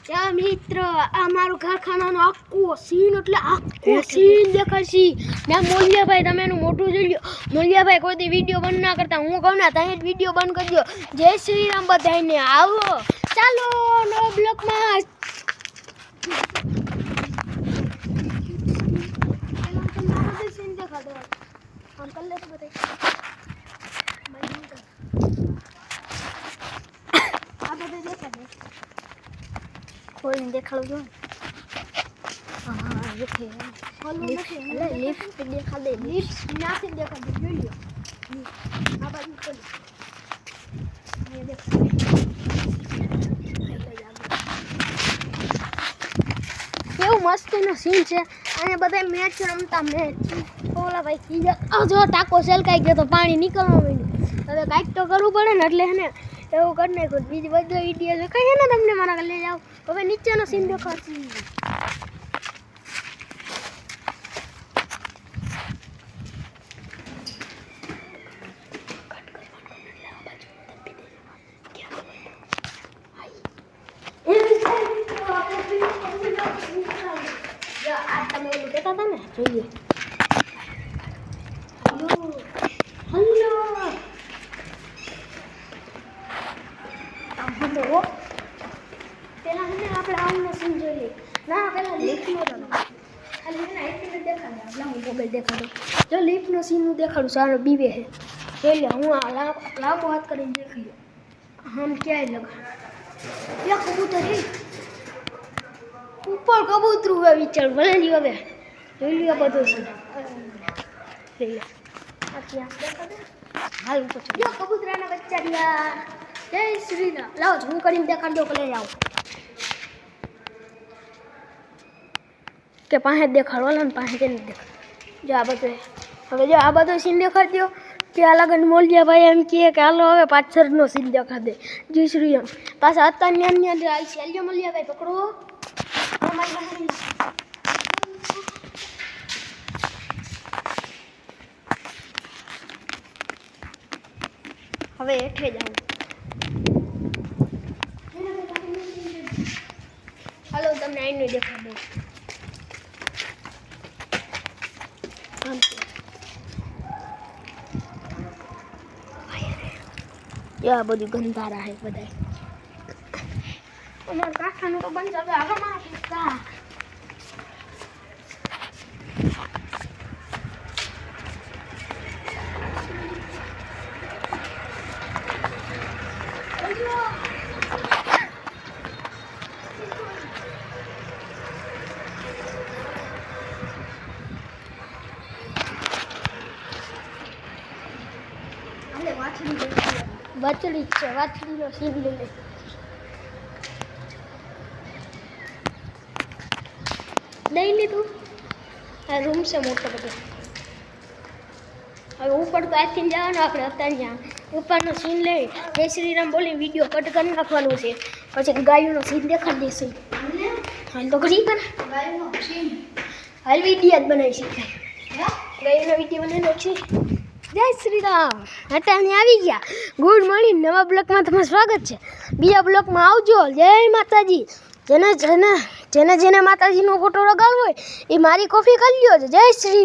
યા મિત્ર આ મારું કારખાનાનો આખો સીન એટલે આખો સીન દેખાડશી મેં મોલિયાભાઈ તમે એનું મોટું જોઈ લ્યો મોલિયાભાઈ કોઈ દી વિડીયો બંધ ના કરતા હું કહું ને ત્યાં જ વિડીયો બંધ કરી દો જય શ્રી રામ બધાને આવો ચાલો નો બ્લોકમાં સીન દેખાડો આમ કર લે તો બતાય આ બધું દેખાડે खोल देखा लो हाँ ये थे लिफ्ट देखा दे लिफ्ट यहाँ से देखा दे जो लियो अब आगे खोल ये देख કેવું મસ્તીનો સીન છે અને બધા મેચ રમતા મેચ ઓલા ભાઈ કીધા આ જો ટાકો સેલકાઈ ગયો તો પાણી નીકળવા માંડ્યું હવે કાંઈક તો કરવું પડે ને એટલે હે ને એવું કરી નાખ્યું બીજી બધો વિડીયો દેખાય ને તમને મારા લઈ જાઓ હવે નીચેનો સીન દેખાડશે આ તમે ઓલું કહેતા હતા ને જોઈએ હલો પેલા મને આપણે આવનો સીન જોઈએ ના પેલા લિફ્ટનો ખાલી મને આઈટી દેખાડે આપણા હું મોબાઈલ દેખાડો જો લિફ્ટનો સીન હું દેખાડું સારો બીવે છે જોઈ લે હું આ લાંબો હાથ કરીને દેખી લો હમ ક્યાંય લગા યા કબૂતર હે ઉપર કબૂતરું હવે વિચાર ભલે લ્યો હવે જોઈ લ્યો બધું છે જોઈ લે આ ક્યાં દેખાડે હાલ ઉપર યો કબૂતરાના બચ્ચા રહ્યા જય શ્રી રામ લાવો હું કરીને દેખાડ દો કે લઈ આવો કે પાસે દેખાડો ને પાસે કેને દેખાડ જો આ બધું હવે જો આ બધો સીન દેખાડ દો ત્યાં લગન મોલિયાભાઈ એમ કહે કે હાલો હવે પાછળનો સીન દેખાડ દે જય શ્રી રામ પાછા અત્યારની અન્ય આવી છે હાલ્યો મોલિયાભાઈ પકડો હવે હેઠે જાઉં હાલો તમને આઈનું દેખાડો આ બધું ગંધારા હે બધા અમારા કાકાનું તો બંધ હવે હવે મારા પિસ્તા વાછડી છે વાછડીનો સીન લઈ લે લઈ લીધું આ રૂમ છે મોટો બધો હવે ઉપર તો આજથી જવાનું આપણે અત્યારે ત્યાં ઉપરનો સીન લઈ જય શ્રી રામ બોલી વિડીયો કટ કરી નાખવાનું છે પછી ગાયોનો સીન દેખાડી દઈશું હાલ તો કરી કર ગાયોનો સીન હાલ વિડીયો જ બનાવી શકાય ગાયોનો વિડીયો બનાવેલો છે જય શ્રી રામ અટાણે આવી ગયા ગુડ મોર્નિંગ નવા બ્લોકમાં તમારું સ્વાગત છે બીજા બ્લોકમાં આવજો જય માતાજી જેને જેને જેને જેને માતાજીનો ફોટો લગાડવો હોય એ મારી કોફી કરી લ્યો છે જય શ્રી રામ